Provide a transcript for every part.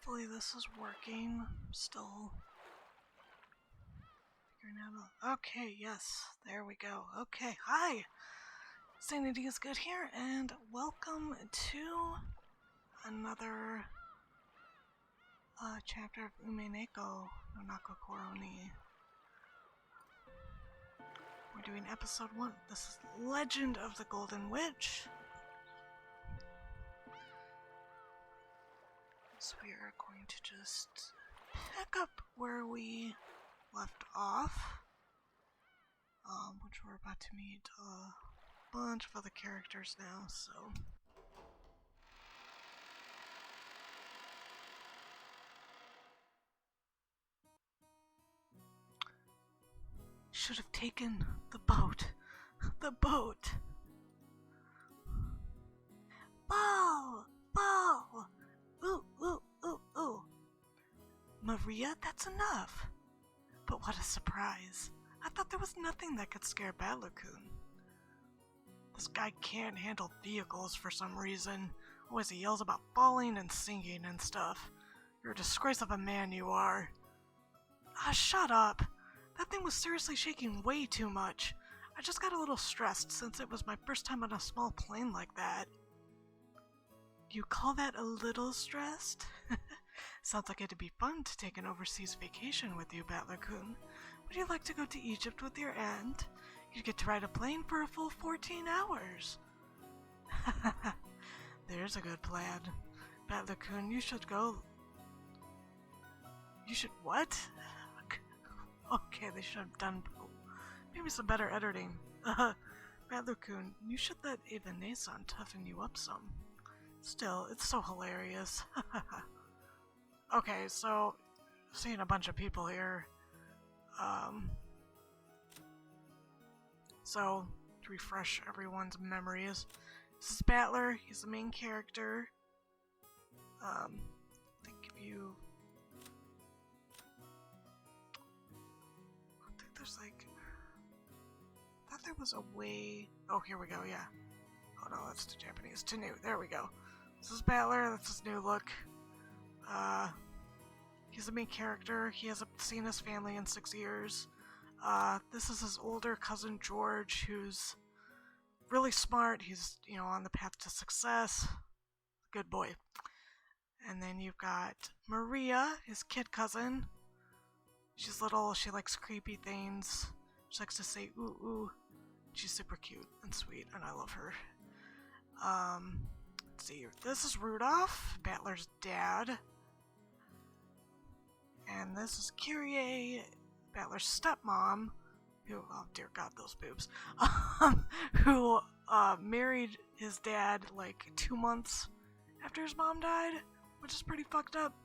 Hopefully this is working. Still figuring out. Okay, yes, there we go. Okay, hi! Sanity is good here, and welcome to another chapter of Umineko no Naku Koro. We're doing episode 1. This is Legend of the Golden Witch. So we are going to just pick up where we left off, which we're about to meet a bunch of other characters now, so... Should have taken the boat. The boat! Ball! Ball! Ooh, ooh, ooh, ooh. Maria, that's enough. But what a surprise. I thought there was nothing that could scare Battler-kun. This guy can't handle vehicles for some reason. Always he yells about falling and sinking and stuff. You're a disgrace of a man, you are. Ah, shut up. That thing was seriously shaking way too much. I just got a little stressed since it was my first time on a small plane like that. You call that a little stressed? Sounds like it'd be fun to take an overseas vacation with you, Battler-kun. Would you like to go to Egypt with your aunt? You'd get to ride a plane for a full 14 hours. There's a good plan. Battler-kun, you should go... You should what? Okay, they should have done maybe some better editing. Battler-kun, you should let Eva-ne-san toughen you up some. Still, it's so hilarious. Okay, so, seeing a bunch of people here. So, to refresh everyone's memories, this is Battler, he's the main character. I think there's like... I thought there was a way... Oh, here we go, yeah. Oh no, that's too Japanese. Too new. There we go. This is Battler, that's his new look. He's the main character. He hasn't seen his family in 6 years. This is his older cousin George, who's really smart. He's, on the path to success. Good boy. And then you've got Maria, his kid cousin. She's little, she likes creepy things. She likes to say ooh ooh. She's super cute and sweet, and I love her. Let's see, this is Rudolph, Battler's dad. And this is Kyrie, Battler's stepmom, who, oh dear god, those boobs, who married his dad like 2 months after his mom died, which is pretty fucked up.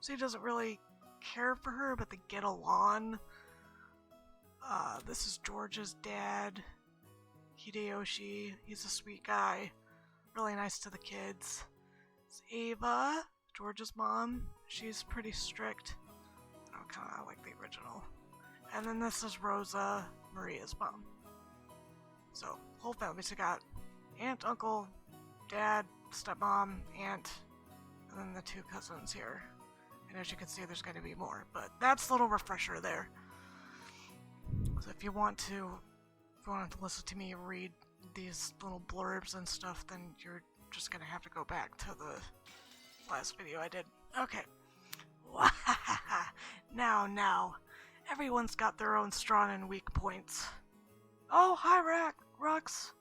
So he doesn't really care for her, but they get along. This is George's dad, Hideyoshi. He's a sweet guy, really nice to the kids. It's Ava, George's mom. She's pretty strict. I kind of like the original. And then this is Rosa, Maria's mom. So, whole family. So got aunt, uncle, dad, stepmom, aunt, and then the 2 cousins here. And as you can see, there's going to be more, but that's a little refresher there. So if you want to listen to me read these little blurbs and stuff, then you're just going to have to go back to the last video I did. Okay. Now, everyone's got their own strong and weak points. Oh, hi, Rux.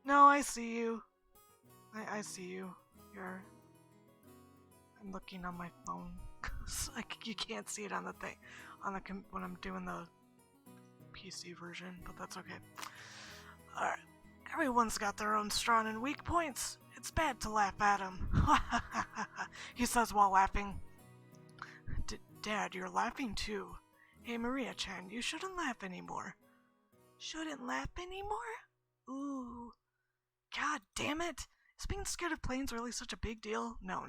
No, I see you. I see you. I'm looking on my phone. Like, you can't see it on the thing, when I'm doing the PC version, but that's okay. Alright. Everyone's got their own strong and weak points. It's bad to laugh at them. He says while laughing. Dad, you're laughing too. Hey, Maria-chan, you shouldn't laugh anymore. Shouldn't laugh anymore? Ooh. God damn it. Is being scared of planes really such a big deal? No,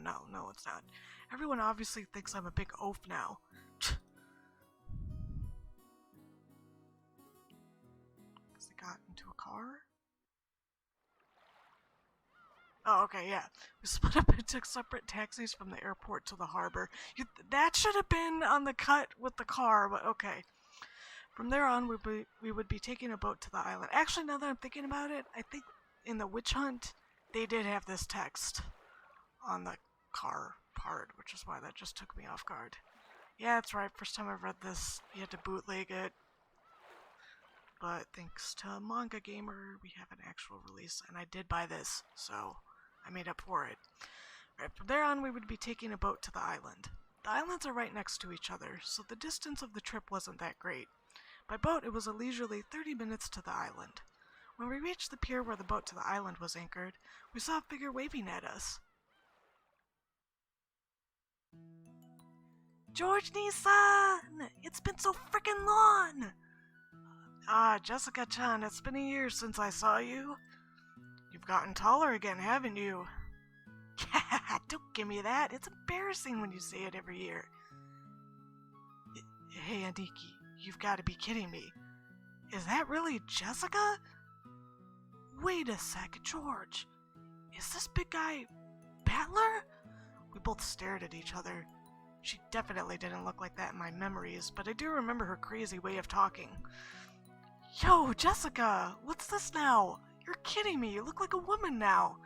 it's not. Everyone obviously thinks I'm a big oaf now. Because they got into a car? Oh, okay, yeah. We split up and took separate taxis from the airport to the harbor. That should have been on the cut with the car, but okay. From there on, we would be taking a boat to the island. Actually, now that I'm thinking about it, I think in the witch hunt, they did have this text on the car part, which is why that just took me off guard. Yeah, that's right. First time I've read this, you had to bootleg it. But thanks to Manga Gamer, we have an actual release, and I did buy this, so I made up for it. Right, from there on, we would be taking a boat to the island. The islands are right next to each other, so the distance of the trip wasn't that great. By boat, it was a leisurely 30 minutes to the island. When we reached the pier where the boat to the island was anchored, we saw a figure waving at us. George Nissan! It's been so frickin' long! Ah, Jessica-chan, it's been a year since I saw you. You've gotten taller again, haven't you? Don't give me that. It's embarrassing when you say it every year. Hey, Andiki, you've got to be kidding me. Is that really Jessica? Wait a sec, George. Is this big guy Battler? We both stared at each other. She definitely didn't look like that in my memories, but I do remember her crazy way of talking. Yo, Jessica, what's this now? You're kidding me, you look like a woman now.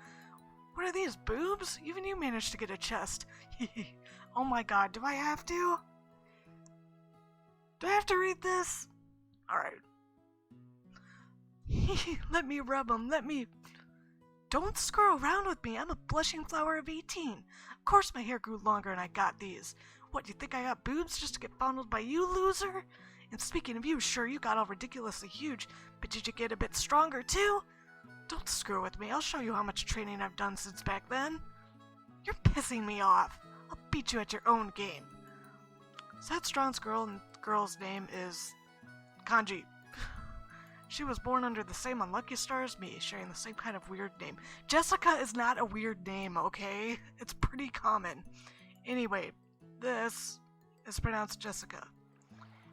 What are these, boobs? Even you managed to get a chest. Oh my god, do I have to? Do I have to read this? Alright. Let me rub them, let me... Don't screw around with me, I'm a blushing flower of 18. Of course my hair grew longer and I got these. What, you think I got boobs just to get fondled by you, loser? And speaking of you, sure, you got all ridiculously huge, but did you get a bit stronger too? Don't screw with me, I'll show you how much training I've done since back then. You're pissing me off. I'll beat you at your own game. Sad Strong's girl's name is Kanji. She was born under the same unlucky star as me, sharing the same kind of weird name. Jessica is not a weird name, okay? It's pretty common. Anyway, this is pronounced Jessica.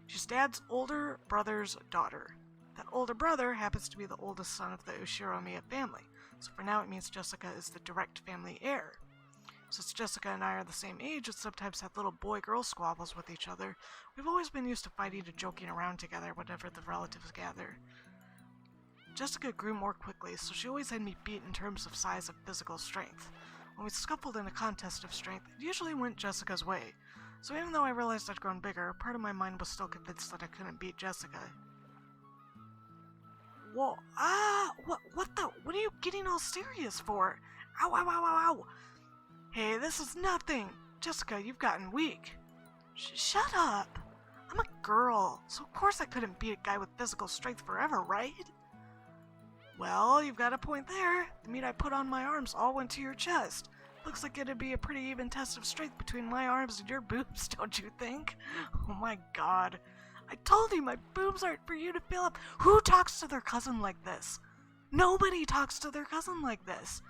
She's Dad's older brother's daughter. That older brother happens to be the oldest son of the Ushiromiya family, so for now it means Jessica is the direct family heir. Since Jessica and I are the same age and sometimes have little boy-girl squabbles with each other, we've always been used to fighting and joking around together whenever the relatives gather. Jessica grew more quickly, so she always had me beat in terms of size and physical strength. When we scuffled in a contest of strength, it usually went Jessica's way, so even though I realized I'd grown bigger, part of my mind was still convinced that I couldn't beat Jessica. Whoa, what are you getting all serious for? Ow, ow, ow, ow, ow. Hey, this is nothing. Jessica, you've gotten weak. Shut up. I'm a girl, so of course I couldn't beat a guy with physical strength forever, right? Well, you've got a point there. The meat I put on my arms all went to your chest. Looks like it'd be a pretty even test of strength between my arms and your boobs, don't you think? Oh my god. I told you my boobs aren't for you to fill up. Who talks to their cousin like this? Nobody talks to their cousin like this.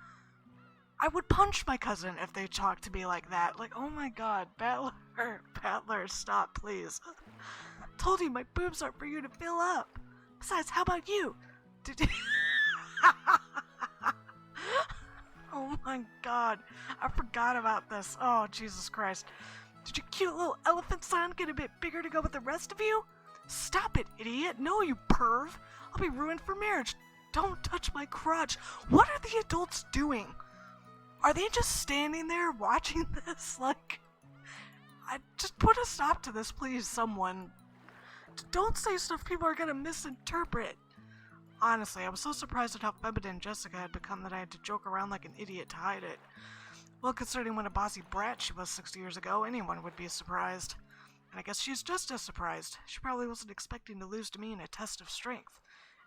I would punch my cousin if they talked to me like that. Like, oh my god, Battler, stop, please. Told you my boobs aren't for you to fill up. Besides, how about you? Oh my god, I forgot about this. Oh, Jesus Christ. Did your cute little elephant son get a bit bigger to go with the rest of you? Stop it, idiot. No, you perv. I'll be ruined for marriage. Don't touch my crotch. What are the adults doing? Are they just standing there watching this? Like, just put a stop to this, please, someone. Don't say stuff people are gonna misinterpret. Honestly, I was so surprised at how feminine Jessica had become that I had to joke around like an idiot to hide it. Well, considering what a bossy brat she was 6 years ago, anyone would be surprised. And I guess she's just as surprised. She probably wasn't expecting to lose to me in a test of strength.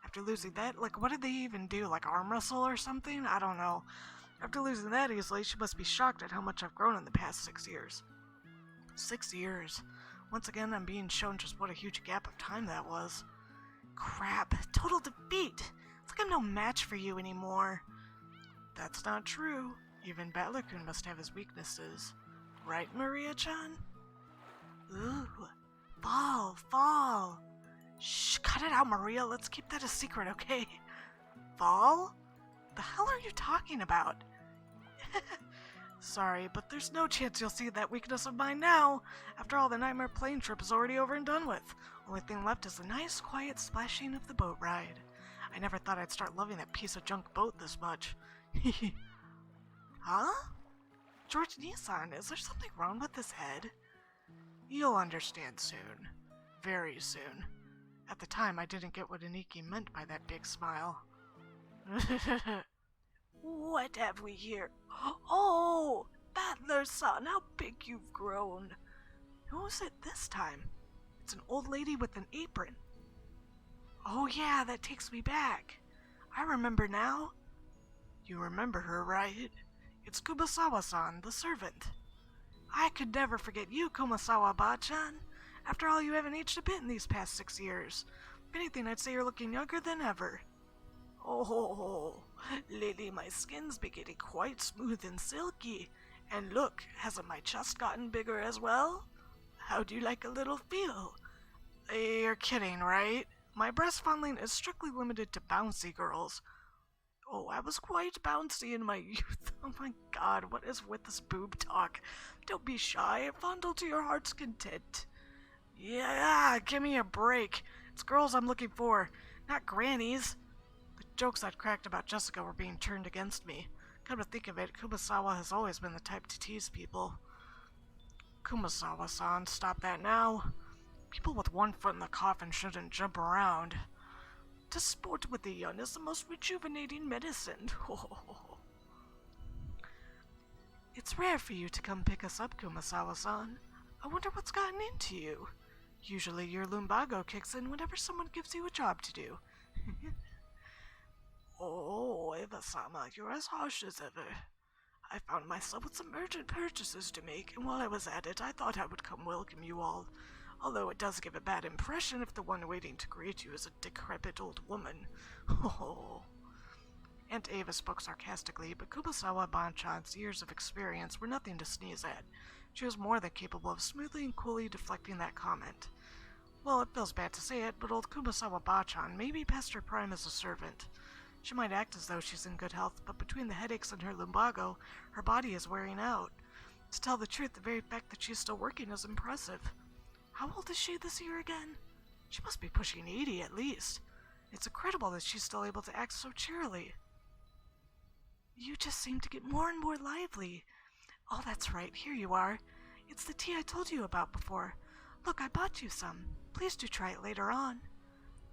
After losing that, like, what did they even do? Like, arm wrestle or something? I don't know. After losing that easily, she must be shocked at how much I've grown in the past 6 years. 6 years. Once again, I'm being shown just what a huge gap of time that was. Crap. Total defeat. It's like I'm no match for you anymore. That's not true. Even Battler-kun must have his weaknesses. Right, Maria-chan? Ooh. Fall. Shh, cut it out, Maria. Let's keep that a secret, okay? Fall? The hell are you talking about? Sorry, but there's no chance you'll see that weakness of mine now. After all, the nightmare plane trip is already over and done with. Only thing left is the nice, quiet splashing of the boat ride. I never thought I'd start loving that piece of junk boat this much. Huh? George Nissan, is there something wrong with his head? You'll understand soon. Very soon. At the time, I didn't get what Aniki meant by that big smile. What have we here? Oh, Battler-san, how big you've grown. Who's it this time? It's an old lady with an apron. Oh yeah, that takes me back. I remember now. You remember her, right? It's Kumasawa-san, the servant. I could never forget you, Kumasawa-ba-chan. After all, you haven't aged a bit in these past 6 years. If anything, I'd say you're looking younger than ever. Oh, lately my skin's been getting quite smooth and silky. And look, hasn't my chest gotten bigger as well? How do you like a little feel? You're kidding, right? My breast fondling is strictly limited to bouncy girls. Oh, I was quite bouncy in my youth. Oh my god, what is with this boob talk? Don't be shy, fondle to your heart's content. Yeah, give me a break. It's girls I'm looking for, not grannies. The jokes I'd cracked about Jessica were being turned against me. Come to think of it, Kumasawa has always been the type to tease people. Kumasawa-san, stop that now. People with one foot in the coffin shouldn't jump around. To sport with the young is the most rejuvenating medicine. It's rare for you to come pick us up, Kumasawa-san. I wonder what's gotten into you. Usually your lumbago kicks in whenever someone gives you a job to do. Oh, Eva-sama, you're as harsh as ever. I found myself with some urgent purchases to make, and while I was at it, I thought I would come welcome you all. Although it does give a bad impression if the one waiting to greet you is a decrepit old woman. Oh. Aunt Ava spoke sarcastically, but Kumasawa-ban-chan's years of experience were nothing to sneeze at. She was more than capable of smoothly and coolly deflecting that comment. Well, it feels bad to say it, but old Kumasawa-ba-chan may be past her prime as a servant. She might act as though she's in good health, but between the headaches and her lumbago, her body is wearing out. To tell the truth, the very fact that she's still working is impressive. How old is she this year again? She must be pushing 80 at least. It's incredible that she's still able to act so cheerily. You just seem to get more and more lively. Oh, that's right, here you are. It's the tea I told you about before. Look, I bought you some. Please do try it later on.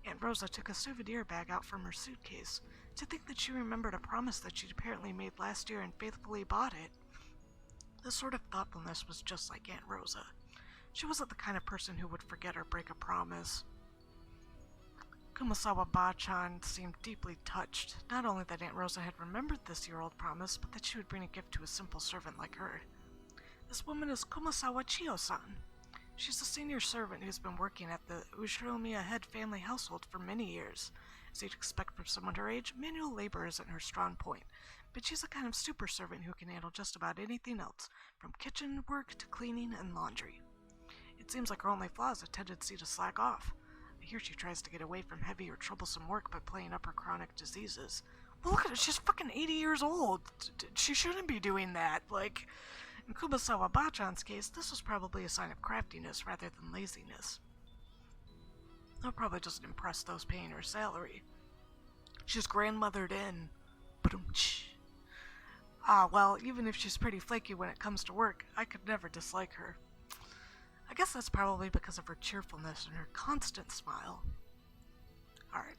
Aunt Rosa took a souvenir bag out from her suitcase. To think that she remembered a promise that she'd apparently made last year and faithfully bought it. This sort of thoughtfulness was just like Aunt Rosa. She wasn't the kind of person who would forget or break a promise. Kumasawa-ba-chan seemed deeply touched, not only that Aunt Rosa had remembered this year-old promise, but that she would bring a gift to a simple servant like her. This woman is Kumasawa Chiyo-san. She's a senior servant who's been working at the Ushiromiya head family household for many years. As you'd expect from someone her age, manual labor isn't her strong point, but she's a kind of super servant who can handle just about anything else, from kitchen work to cleaning and laundry. It seems like her only flaw is a tendency to slack off. I hear she tries to get away from heavy or troublesome work by playing up her chronic diseases. Well, look at her, she's fucking 80 years old. She shouldn't be doing that. Like, in Kumasawa-ba-chan's case, this was probably a sign of craftiness rather than laziness. That probably doesn't impress those paying her salary. She's grandmothered in. Ba-dum-tsh. Ah, well, even if she's pretty flaky when it comes to work, I could never dislike her. I guess that's probably because of her cheerfulness and her constant smile. Alright,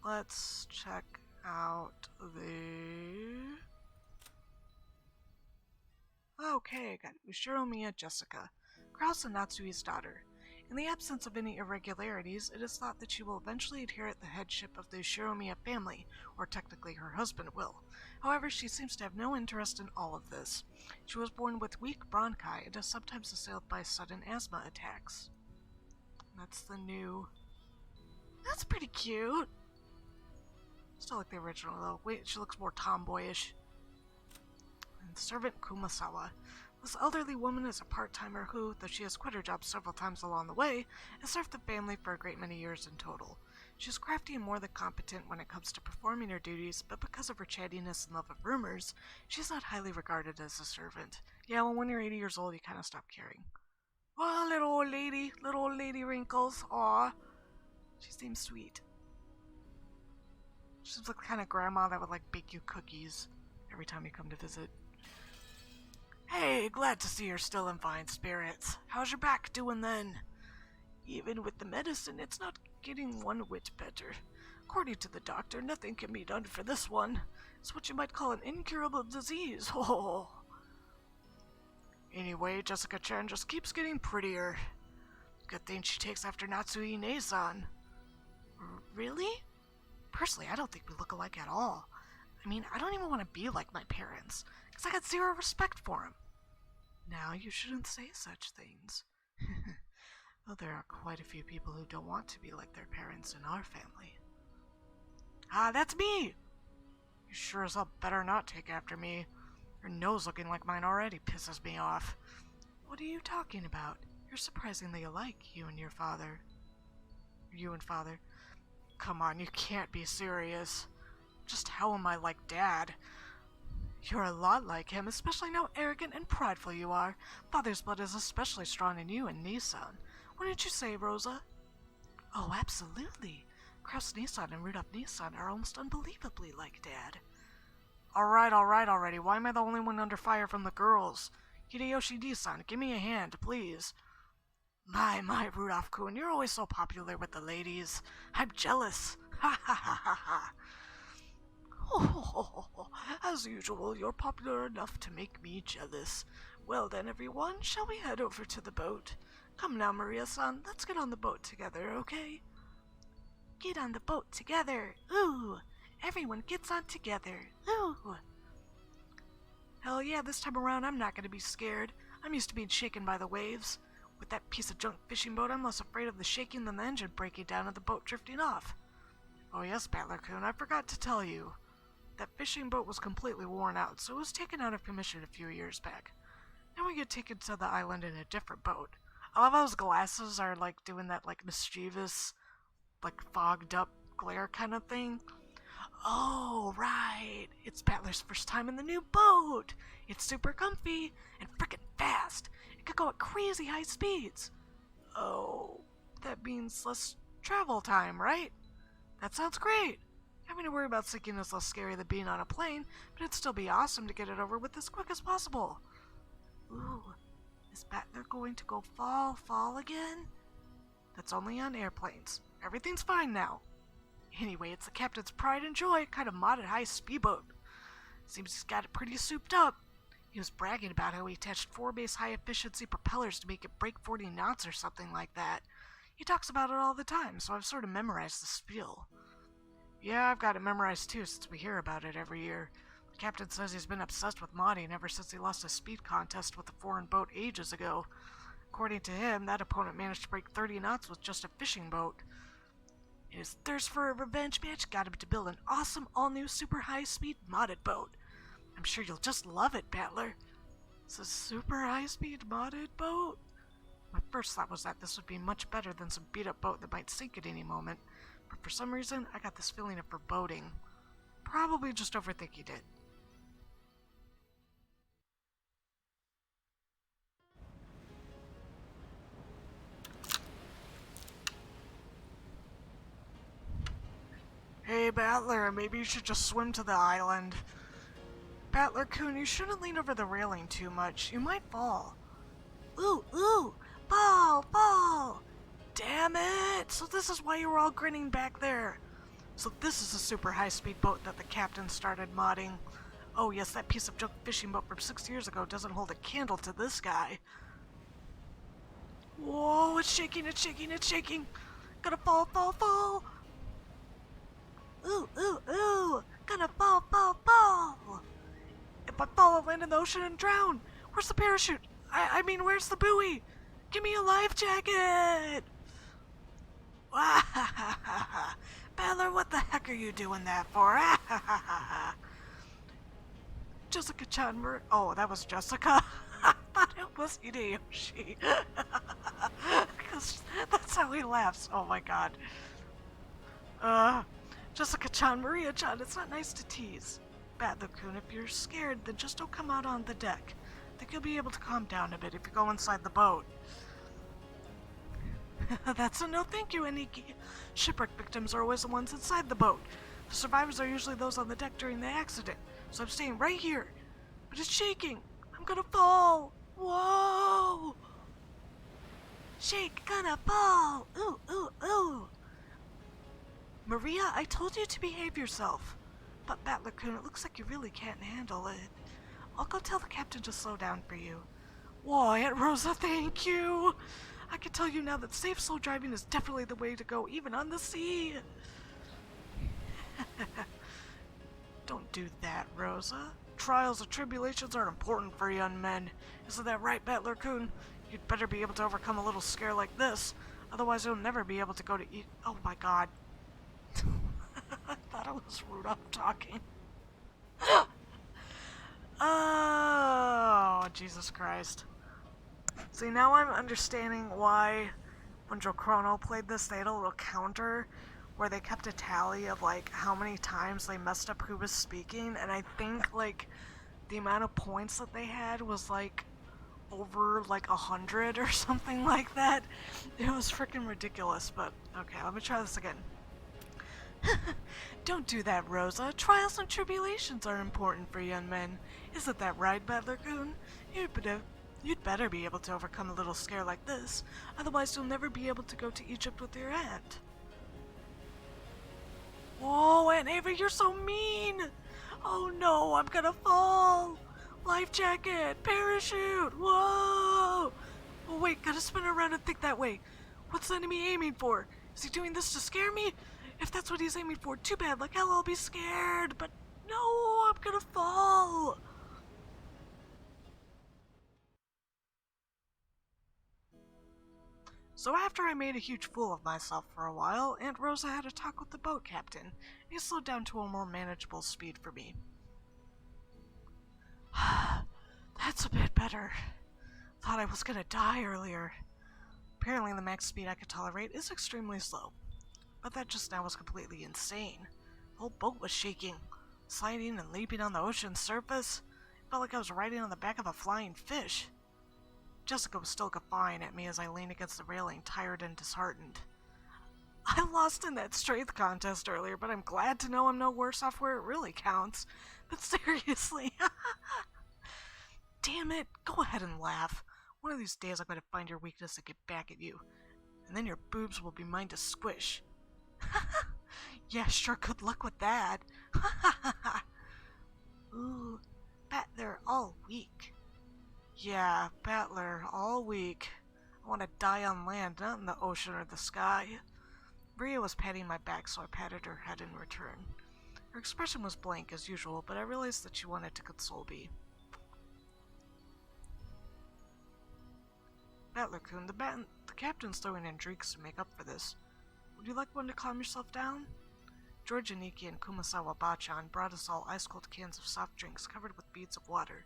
let's check out the... Okay, got Ushiromiya Jessica, Kraus and Natsui's daughter. In the absence of any irregularities, it is thought that she will eventually inherit the headship of the Ushiromiya family, or technically her husband will. However, she seems to have no interest in all of this. She was born with weak bronchi and is sometimes assailed by sudden asthma attacks. That's the new... That's pretty cute! Still like the original though. Wait, she looks more tomboyish. And servant Kumasawa. This elderly woman is a part-timer who, though she has quit her job several times along the way, has served the family for a great many years in total. She's crafty and more than competent when it comes to performing her duties, but because of her chattiness and love of rumors, she's not highly regarded as a servant. Yeah, well, when you're 80 years old, you kind of stop caring. Oh, little old lady wrinkles, aw. She seems sweet. She's the kind of grandma that would like bake you cookies every time you come to visit. Hey, glad to see you're still in fine spirits. How's your back doing then? Even with the medicine, it's not getting one whit better. According to the doctor, nothing can be done for this one. It's what you might call an incurable disease. Oh. Anyway, Jessica-chan just keeps getting prettier. Good thing she takes after Natsui-ne-san. Really? Personally, I don't think we look alike at all. I mean, I don't even want to be like my parents, because I got zero respect for them. Now you shouldn't say such things. Well, there are quite a few people who don't want to be like their parents in our family. Ah, that's me! You sure as hell better not take after me. Your nose looking like mine already pisses me off. What are you talking about? You're surprisingly alike, you and father. Come on, you can't be serious. Just how am I like Dad? You're a lot like him, especially how arrogant and prideful you are. Father's blood is especially strong in you and Nissan. Wouldn't you say, Rosa? Oh, absolutely. Kraus Nissan and Rudolph Nissan are almost unbelievably like Dad. Alright already. Why am I the only one under fire from the girls? Hideyoshi Nissan, give me a hand, please. My, Rudolph-kun, you're always so popular with the ladies. I'm jealous. Ha ha ha ha ha. Oh, as usual, you're popular enough to make me jealous. Well then, everyone, shall we head over to the boat? Come now, Maria-san, let's get on the boat together, okay? Get on the boat together. Ooh, everyone gets on together. Ooh. Hell yeah, this time around I'm not gonna be scared. I'm used to being shaken by the waves. With that piece of junk fishing boat, I'm less afraid of the shaking than the engine breaking down and the boat drifting off. Oh yes, Battler-kun, I forgot to tell you. That fishing boat was completely worn out, so it was taken out of commission a few years back. Now we get taken to the island in a different boat. I love how his glasses are like doing that like mischievous, like fogged up glare kind of thing. Oh, right. It's Battler's first time in the new boat. It's super comfy and frickin' fast. It could go at crazy high speeds. Oh, that means less travel time, right? That sounds great. Having to worry about sinking is less scary than being on a plane, but it'd still be awesome to get it over with as quick as possible. Ooh, is Battler going to go fall again? That's only on airplanes. Everything's fine now. Anyway, it's the captain's pride and joy, kind of modded high speedboat. Seems he's got it pretty souped up. He was bragging about how he attached 4 base high-efficiency propellers to make it break 40 knots or something like that. He talks about it all the time, so I've sort of memorized the spiel. Yeah, I've got it memorized too, since we hear about it every year. The captain says he's been obsessed with modding ever since he lost a speed contest with a foreign boat ages ago. According to him, that opponent managed to break 30 knots with just a fishing boat. In his thirst for a revenge match got him to build an awesome all-new super high-speed modded boat. I'm sure you'll just love it, Battler. It's a super high-speed modded boat? My first thought was that this would be much better than some beat-up boat that might sink at any moment, but for some reason, I got this feeling of foreboding. Probably just overthinking it. Hey, Battler, maybe you should just swim to the island. Battler-kun, you shouldn't lean over the railing too much. You might fall. Ooh, fall! Damn it! So this is why you were all grinning back there. So this is a super high-speed boat that the captain started modding. Oh yes, that piece of junk fishing boat from 6 years ago doesn't hold a candle to this guy. Whoa, it's shaking! Gonna fall! Ooh! Gonna fall! If I fall, I'll land in the ocean and drown! Where's the parachute? I mean, where's the buoy? Give me a life jacket! Battler, what the heck are you doing that for? Jessica-chan, oh, that was Jessica? I thought it was Hideyoshi. Because that's how he laughs. Oh my god. Jessica-chan, Maria-chan, it's not nice to tease. Battler-kun, if you're scared, then just don't come out on the deck. I think you'll be able to calm down a bit if you go inside the boat. That's a no thank you, Aniki. Shipwreck victims are always the ones inside the boat. The survivors are usually those on the deck during the accident, so I'm staying right here. But it's shaking. I'm gonna fall. Whoa! Shake, gonna fall. Ooh, ooh, ooh. Maria, I told you to behave yourself. But Battler-kun, it looks like you really can't handle it. I'll go tell the captain to slow down for you. Whoa, Aunt Rosa, thank you. I can tell you now that safe, slow driving is definitely the way to go, even on the sea. Don't do that, Rosa. Trials and tribulations are important for young men. Isn't that right, Battler-kun? You'd better be able to overcome a little scare like this. Otherwise, you'll never be able to go to eat. Oh my god. I thought it was Rudolph talking. Oh, Jesus Christ. See, now I'm understanding why when Joe Chrono played this, they had a little counter where they kept a tally of, like, how many times they messed up who was speaking, and I think, like, the amount of points that they had was, like, over, like, 100 or something like that. It was freaking ridiculous, but, okay, let me try this again. Don't do that, Rosa. Trials and tribulations are important for young men. Isn't that right, Battler-kun? You'd better be able to overcome a little scare like this. Otherwise, you'll never be able to go to Egypt with your aunt. Whoa, Aunt Ava, you're so mean! Oh no, I'm gonna fall! Life jacket! Parachute! Whoa! Oh wait, gotta spin around and think that way. What's the enemy aiming for? Is he doing this to scare me? If that's what he's aiming for, too bad, like hell I'll be scared, but no, I'm gonna fall! So after I made a huge fool of myself for a while, Aunt Rosa had a talk with the boat captain, and he slowed down to a more manageable speed for me. That's a bit better. Thought I was gonna die earlier. Apparently the max speed I could tolerate is extremely slow. But that just now was completely insane. The whole boat was shaking, sliding and leaping on the ocean's surface. It felt like I was riding on the back of a flying fish. Jessica was still guffawing at me as I leaned against the railing, tired and disheartened. I lost in that strength contest earlier, but I'm glad to know I'm no worse off where it really counts. But seriously, damn it, go ahead and laugh. One of these days I'm going to find your weakness and get back at you. And then your boobs will be mine to squish. Yeah, sure, good luck with that. Ooh, Battler all weak. Yeah, Battler all weak. I want to die on land, not in the ocean or the sky. Maria was patting my back, so I patted her head in return. Her expression was blank as usual, but I realized that she wanted to console me. Battler-kun, the captain's throwing in drinks to make up for this. Would you like one to calm yourself down? George Aniki and Kumasawa Bachan brought us all ice-cold cans of soft drinks covered with beads of water.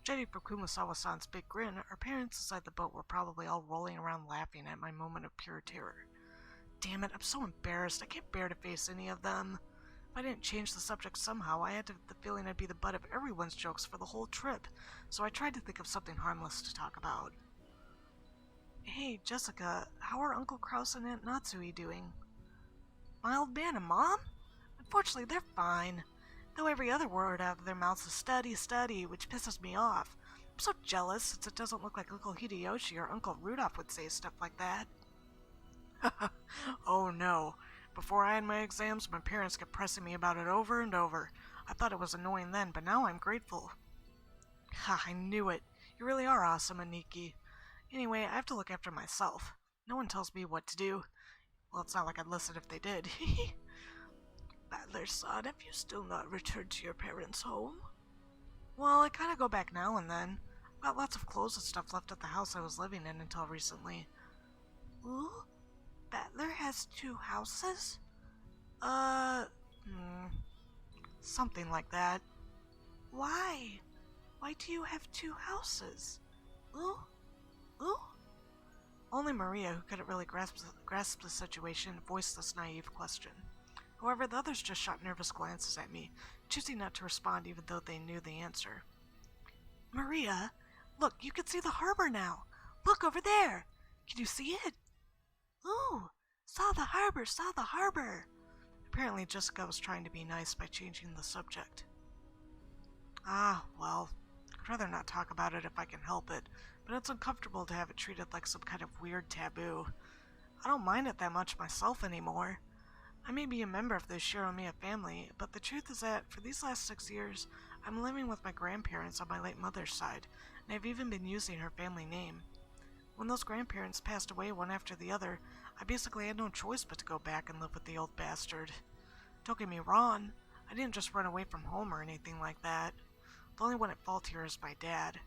Judging from Kumasawa-san's big grin, our parents inside the boat were probably all rolling around laughing at my moment of pure terror. Damn it, I'm so embarrassed. I can't bear to face any of them. If I didn't change the subject somehow, I had the feeling I'd be the butt of everyone's jokes for the whole trip, so I tried to think of something harmless to talk about. Hey, Jessica, how are Uncle Kraus and Aunt Natsui doing? My old man and Mom? Unfortunately, they're fine. Though every other word out of their mouths is study, which pisses me off. I'm so jealous, since it doesn't look like Uncle Hideyoshi or Uncle Rudolph would say stuff like that. Oh no. Before I had my exams, my parents kept pressing me about it over and over. I thought it was annoying then, but now I'm grateful. Ha, I knew it. You really are awesome, Aniki. Anyway, I have to look after myself. No one tells me what to do. Well, it's not like I'd listen if they did. Battler son, have you still not returned to your parents' home? Well, I kinda go back now and then. I've got lots of clothes and stuff left at the house I was living in until recently. Ooh? Battler has 2 houses? Something like that. Why? Why do you have 2 houses? Ooh? Ooh? Only Maria, who couldn't really grasp the situation, voiced this naive question. However, the others just shot nervous glances at me, choosing not to respond even though they knew the answer. Maria, look, you can see the harbor now. Look over there. Can you see it? Ooh, saw the harbor, saw the harbor. Apparently Jessica was trying to be nice by changing the subject. Well, I'd rather not talk about it if I can help it, but it's uncomfortable to have it treated like some kind of weird taboo. I don't mind it that much myself anymore. I may be a member of the Shiromiya family, but the truth is that for these last 6 years, I'm living with my grandparents on my late mother's side, and I've even been using her family name. When those grandparents passed away one after the other, I basically had no choice but to go back and live with the old bastard. Don't get me wrong, I didn't just run away from home or anything like that. The only one at fault here is my dad.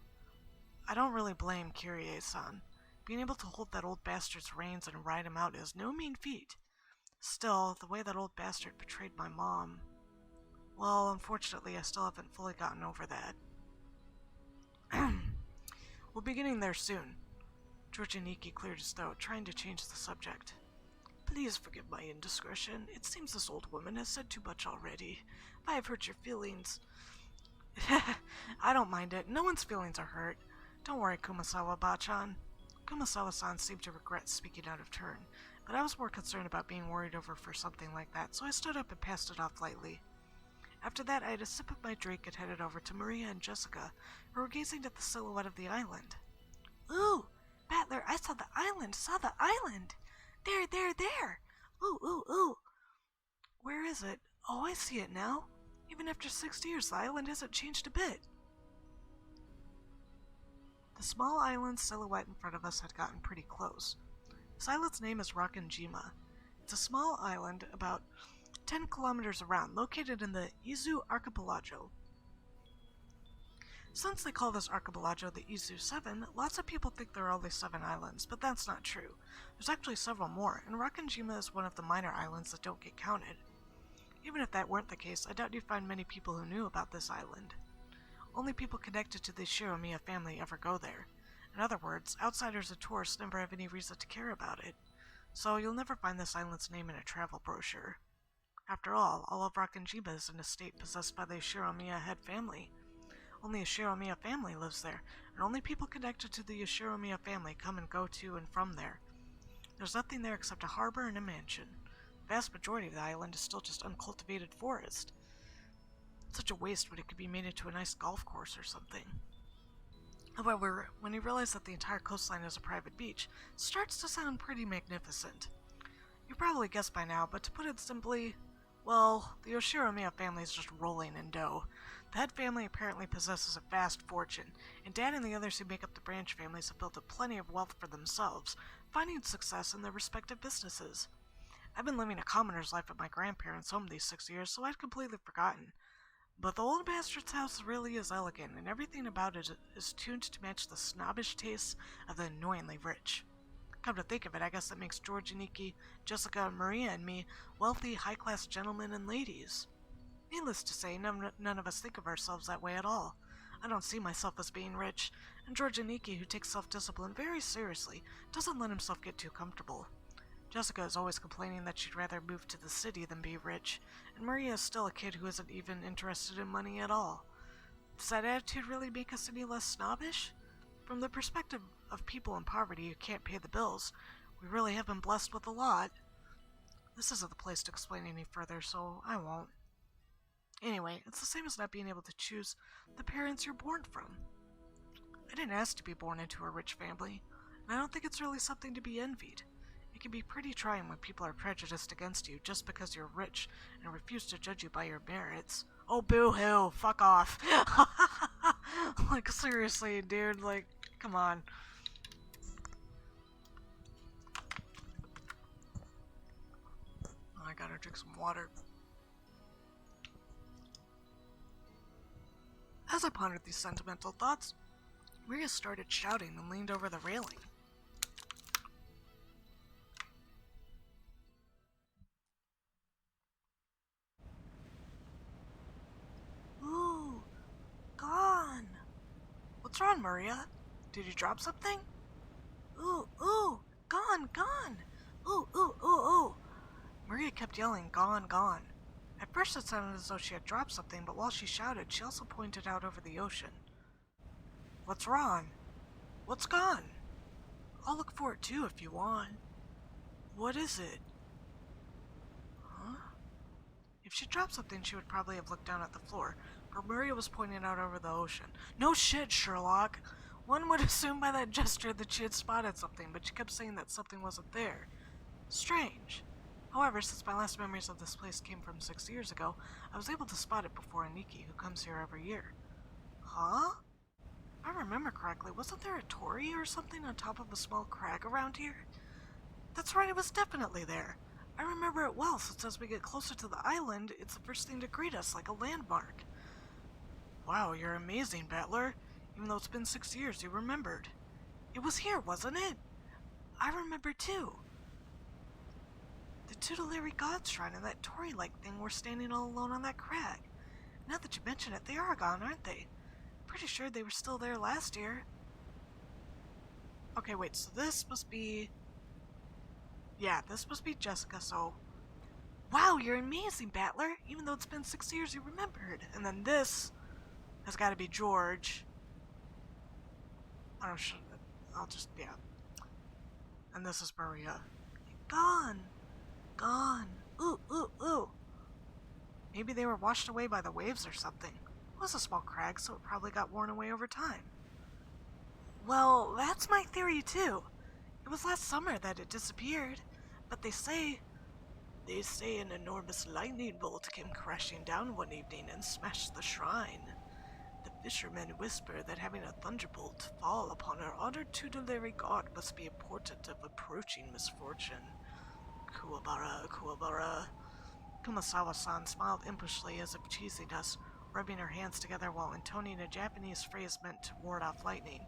I don't really blame Kyrie-san. Being able to hold that old bastard's reins and ride him out is no mean feat. Still, the way that old bastard betrayed my mom... Well, unfortunately, I still haven't fully gotten over that. We'll be getting there soon. Georgianiki cleared his throat, trying to change the subject. Please forgive my indiscretion. It seems this old woman has said too much already. If I have hurt your feelings... I don't mind it. No one's feelings are hurt. Don't worry, Kumasawa-bachan. Kumasawa-san seemed to regret speaking out of turn, but I was more concerned about being worried over for something like that, so I stood up and passed it off lightly. After that, I had a sip of my drink and headed over to Maria and Jessica, who were gazing at the silhouette of the island. Ooh! Battler, I saw the island! Saw the island! There, there, there! Ooh, ooh, ooh! Where is it? Oh, I see it now. Even after 6 years, the island hasn't changed a bit. The small island silhouette in front of us had gotten pretty close. This island's name is Rakanjima. It's a small island about 10 kilometers around, located in the Izu Archipelago. Since they call this archipelago the Izu 7, lots of people think there are only 7 islands, but that's not true. There's actually several more, and Rakanjima is one of the minor islands that don't get counted. Even if that weren't the case, I doubt you'd find many people who knew about this island. Only people connected to the Shiromiya family ever go there. In other words, outsiders and tourists never have any reason to care about it. So you'll never find this island's name in a travel brochure. After all of Rakanjima is an estate possessed by the Shiromiya head family. Only a Shiromiya family lives there, and only people connected to the Shiromiya family come and go to and from there. There's nothing there except a harbor and a mansion. The vast majority of the island is still just uncultivated forest. It's such a waste when it could be made into a nice golf course or something. However, when you realize that the entire coastline is a private beach, it starts to sound pretty magnificent. You probably guessed by now, but to put it simply, well, the Shiromiya family is just rolling in dough. The head family apparently possesses a vast fortune, and Dad and the others who make up the branch families have built up plenty of wealth for themselves, finding success in their respective businesses. I've been living a commoner's life at my grandparents' home these 6 years, so I'd completely forgotten. But the old bastard's house really is elegant, and everything about it is tuned to match the snobbish tastes of the annoyingly rich. Come to think of it, I guess that makes George, Nikki, Jessica, Maria, and me wealthy, high-class gentlemen and ladies. Needless to say, none of us think of ourselves that way at all. I don't see myself as being rich, and George Aniki, who takes self-discipline very seriously, doesn't let himself get too comfortable. Jessica is always complaining that she'd rather move to the city than be rich, and Maria is still a kid who isn't even interested in money at all. Does that attitude really make us any less snobbish? From the perspective of people in poverty who can't pay the bills, we really have been blessed with a lot. This isn't the place to explain any further, so I won't. Anyway, it's the same as not being able to choose the parents you're born from. I didn't ask to be born into a rich family, and I don't think it's really something to be envied. It can be pretty trying when people are prejudiced against you just because you're rich and refuse to judge you by your merits. Oh, boo-hoo, fuck off. Like, seriously, dude, like, come on. I gotta drink some water. As I pondered these sentimental thoughts, Maria started shouting and leaned over the railing. Ooh, gone. What's wrong, Maria? Did you drop something? Ooh, gone. Ooh. Maria kept yelling, "Gone, gone." At first it sounded as though she had dropped something, but while she shouted, she also pointed out over the ocean. "What's wrong? What's gone?" "I'll look for it too if you want." "What is it?" "Huh?" If she dropped something, she would probably have looked down at the floor, but Maria was pointing out over the ocean. "No shit, Sherlock." One would assume by that gesture that she had spotted something, but she kept saying that something wasn't there. Strange. However, since my last memories of this place came from 6 years ago, I was able to spot it before Aniki, who comes here every year. Huh? If I remember correctly, wasn't there a torii or something on top of a small crag around here? That's right, it was definitely there. I remember it well, since as we get closer to the island, it's the first thing to greet us, like a landmark. Wow, you're amazing, Battler. Even though it's been 6 years, you remembered. It was here, wasn't it? I remember too. The tutelary god shrine and that torii-like thing were standing all alone on that crag. Now that you mention it, they are gone, aren't they? Pretty sure they were still there last year. Okay, wait, so this must be... Yeah, this must be Jessica, so... Wow, you're amazing, Battler! Even though it's been 6 years, you remembered. And then this has got to be George. I don't know, I'll just, yeah. And this is Maria. Gone! Gone! Ooh, ooh, ooh! Maybe they were washed away by the waves or something. It was a small crag, so it probably got worn away over time. Well, that's my theory too. It was last summer that it disappeared, but they say an enormous lightning bolt came crashing down one evening and smashed the shrine. The fishermen whisper that having a thunderbolt fall upon our honored tutelary god must be a portent of approaching misfortune. Kuwabara, Kuwabara. Kumasawa-san smiled impishly as if teasing us, rubbing her hands together while intoning a Japanese phrase meant to ward off lightning.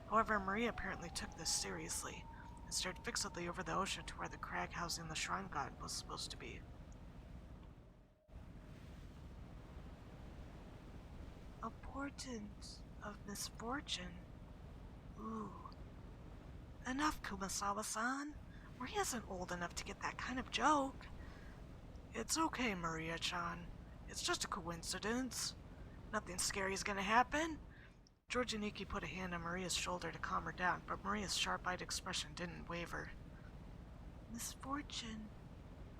However, Maria apparently took this seriously and stared fixedly over the ocean to where the crag housing the shrine god was supposed to be. A portent of misfortune? Ooh. Enough, Kumasawa-san. Maria isn't old enough to get that kind of joke. It's okay, Maria-chan. It's just a coincidence. Nothing scary is gonna happen. George and Nikki put a hand on Maria's shoulder to calm her down, but Maria's sharp-eyed expression didn't waver. Misfortune.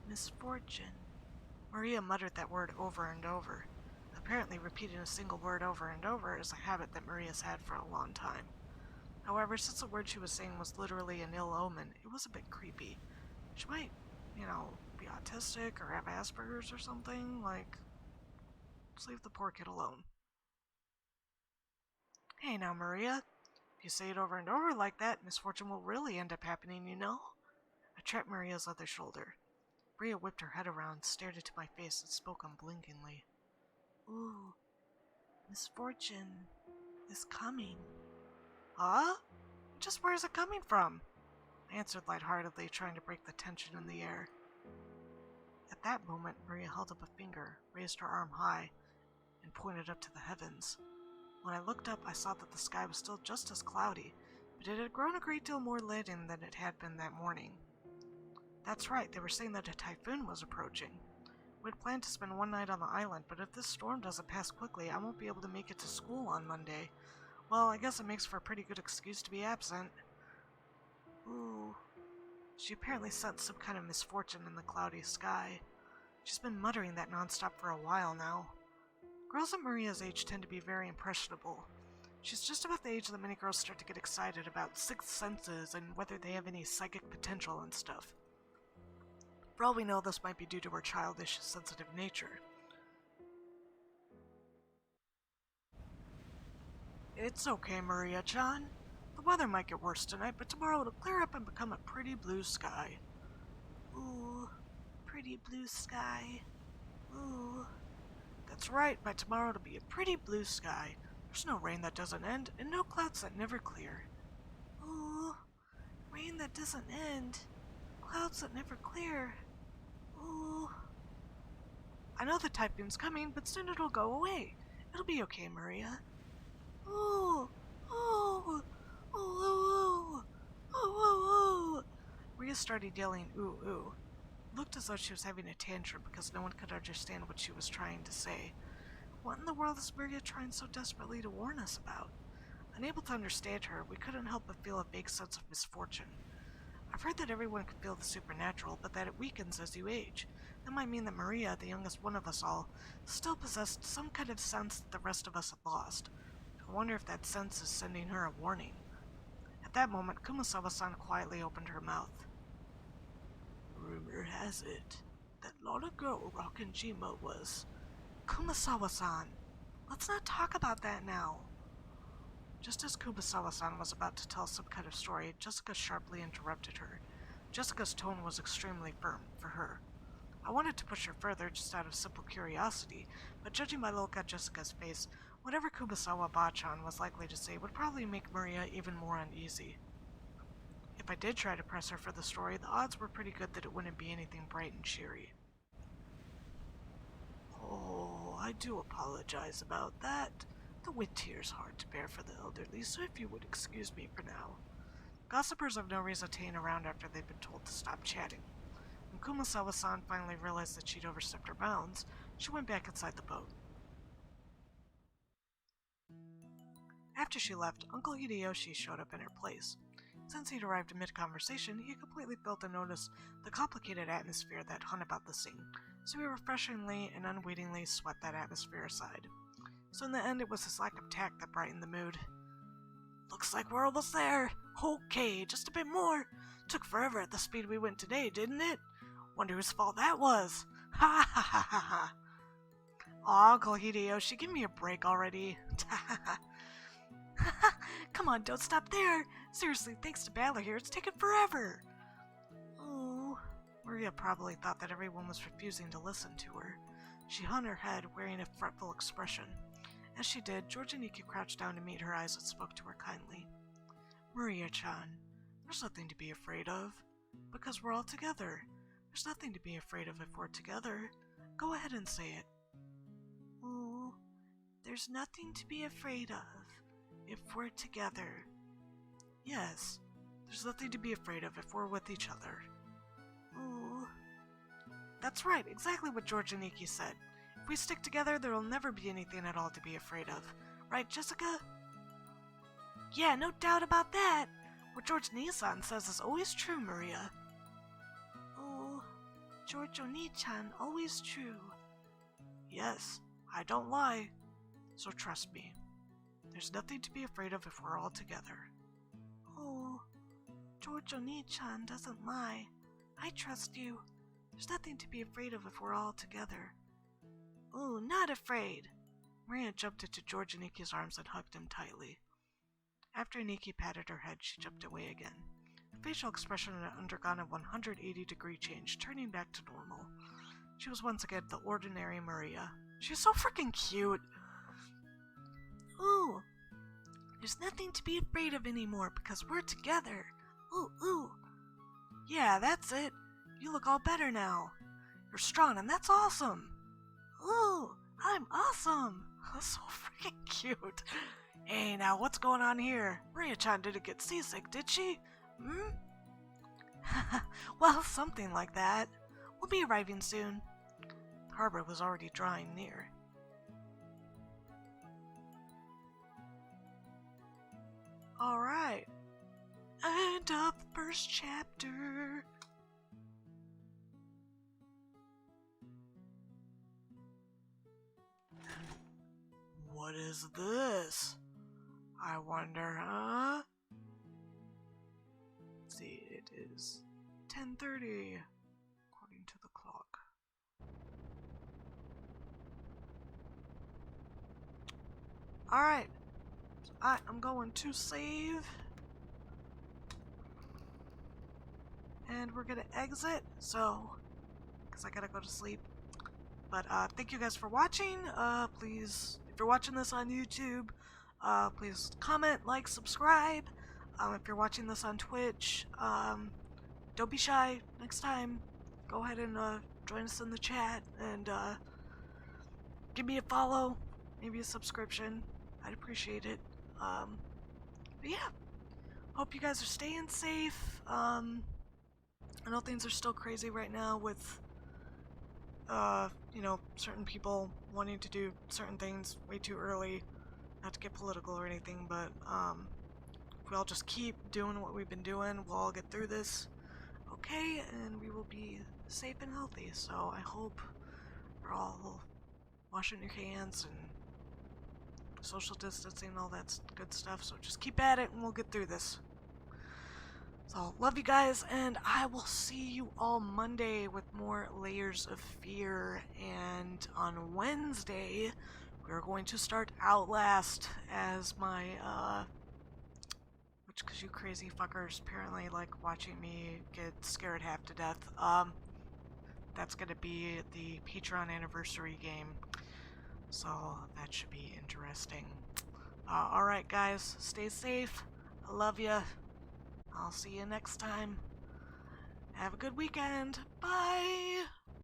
Misfortune. Maria muttered that word over and over. Apparently, repeating a single word over and over is a habit that Maria's had for a long time. However, since the word she was saying was literally an ill omen, it was a bit creepy. She might, be autistic or have Asperger's or something. Just leave the poor kid alone. Hey now, Maria. If you say it over and over like that, misfortune will really end up happening, you know? I trapped Maria's other shoulder. Maria whipped her head around, stared into my face, and spoke unblinkingly. Ooh, misfortune is coming. Huh? Just where is it coming from? I answered lightheartedly, trying to break the tension in the air. At that moment, Maria held up a finger, raised her arm high, and pointed up to the heavens. When I looked up, I saw that the sky was still just as cloudy, but it had grown a great deal more leaden than it had been that morning. That's right, they were saying that a typhoon was approaching. We'd planned to spend one night on the island, but if this storm doesn't pass quickly, I won't be able to make it to school on Monday. Well, I guess it makes for a pretty good excuse to be absent. Ooh. She apparently sensed some kind of misfortune in the cloudy sky. She's been muttering that nonstop for a while now. Girls at Maria's age tend to be very impressionable. She's just about the age that many girls start to get excited about sixth senses and whether they have any psychic potential and stuff. For all we know, this might be due to her childish, sensitive nature. It's okay, Maria-chan. The weather might get worse tonight, but tomorrow it'll clear up and become a pretty blue sky. Ooh, pretty blue sky. Ooh. That's right, by tomorrow it'll be a pretty blue sky. There's no rain that doesn't end, and no clouds that never clear. Ooh, rain that doesn't end. Clouds that never clear. Ooh. I know the typhoon's coming, but soon it'll go away. It'll be okay, Maria. Ooh, ooh, ooh, ooh, ooh, ooh, ooh. Maria started yelling ooh, ooh. looked as though she was having a tantrum because no one could understand what she was trying to say. What in the world is Maria trying so desperately to warn us about? Unable to understand her, we couldn't help but feel a vague sense of misfortune. I've heard that everyone can feel the supernatural, but that it weakens as you age. That might mean that Maria, the youngest one of us all, still possessed some kind of sense that the rest of us had lost. I wonder if that sense is sending her a warning. At that moment, Kumasawa-san quietly opened her mouth. Rumor has it that long ago Rokkenjima was... Kumasawa-san, let's not talk about that now. Just as Kumasawa-san was about to tell some kind of story, Jessica sharply interrupted her. Jessica's tone was extremely firm, for her. I wanted to push her further just out of simple curiosity, but judging by the look at Jessica's face, whatever Kumasawa-ba-chan was likely to say would probably make Maria even more uneasy. If I did try to press her for the story, the odds were pretty good that it wouldn't be anything bright and cheery. Oh, I do apologize about that. The wind here's hard to bear for the elderly, so if you would excuse me for now. Gossipers have no reason to hang around after they've been told to stop chatting. When Kumasawa-san finally realized that she'd overstepped her bounds, she went back inside the boat. After she left, Uncle Hideyoshi showed up in her place. Since he'd arrived mid-conversation, he completely failed to notice the complicated atmosphere that hung about the scene, so he refreshingly and unwittingly swept that atmosphere aside. So in the end, it was his lack of tact that brightened the mood. Looks like we're almost there. Okay, just a bit more. Took forever at the speed we went today, didn't it? Wonder whose fault that was. Ha ha ha ha ha. Aw, Uncle Hideyoshi, give me a break already. Come on, don't stop there. Seriously, thanks to Battler here, it's taken forever. Oh, Maria probably thought that everyone was refusing to listen to her. She hung her head, wearing a fretful expression. As she did, George and Nikki crouched down to meet her eyes and spoke to her kindly. Maria-chan, there's nothing to be afraid of, because we're all together. There's nothing to be afraid of if we're together. Go ahead and say it. Oh, there's nothing to be afraid of if we're together. Yes, there's nothing to be afraid of if we're with each other. Oh, that's right, exactly what George and Nikki said. If we stick together, there will never be anything at all to be afraid of. Right, Jessica? Yeah, no doubt about that. What George Nissan says is always true, Maria. Oh, George Oni-chan, always true. Yes, I don't lie. So trust me. There's nothing to be afraid of if we're all together. Oh, George Oni-chan doesn't lie. I trust you. There's nothing to be afraid of if we're all together. Oh, not afraid. Maria jumped into George and Nikki's arms and hugged him tightly. After Nikki patted her head, she jumped away again. Her facial expression had undergone a 180-degree change, turning back to normal. She was once again the ordinary Maria. She's so freaking cute. Ooh, there's nothing to be afraid of anymore because we're together. Ooh, ooh. Yeah, that's it. You look all better now. You're strong and that's awesome. Ooh, I'm awesome. So freaking cute. Hey, now what's going on here? Maria-chan didn't get seasick, did she? Well, something like that. We'll be arriving soon. The harbor was already drawing near. Alright. End of the first chapter. What is this? I wonder, huh? Let's see, it is 10:30, according to the clock. Alright, I'm going to save. And we're gonna exit, so, because I gotta go to sleep. But thank you guys for watching. Please, if you're watching this on YouTube, please comment, like, subscribe. If you're watching this on Twitch, don't be shy. Next time, go ahead and join us in the chat and give me a follow, maybe a subscription. I'd appreciate it. But yeah, hope you guys are staying safe. I know things are still crazy right now with, certain people wanting to do certain things way too early. Not to get political or anything, but, if we all just keep doing what we've been doing, we'll all get through this okay, and we will be safe and healthy. So I hope you're all washing your hands and social distancing, all that good stuff. So just keep at it and we'll get through this. So, love you guys, and I will see you all Monday with more Layers of Fear. And on Wednesday, we're going to start Outlast as my, which, because you crazy fuckers apparently like watching me get scared half to death. That's gonna be the Patreon anniversary game. So, that should be interesting. Alright, guys, stay safe. I love ya. I'll see you next time. Have a good weekend. Bye!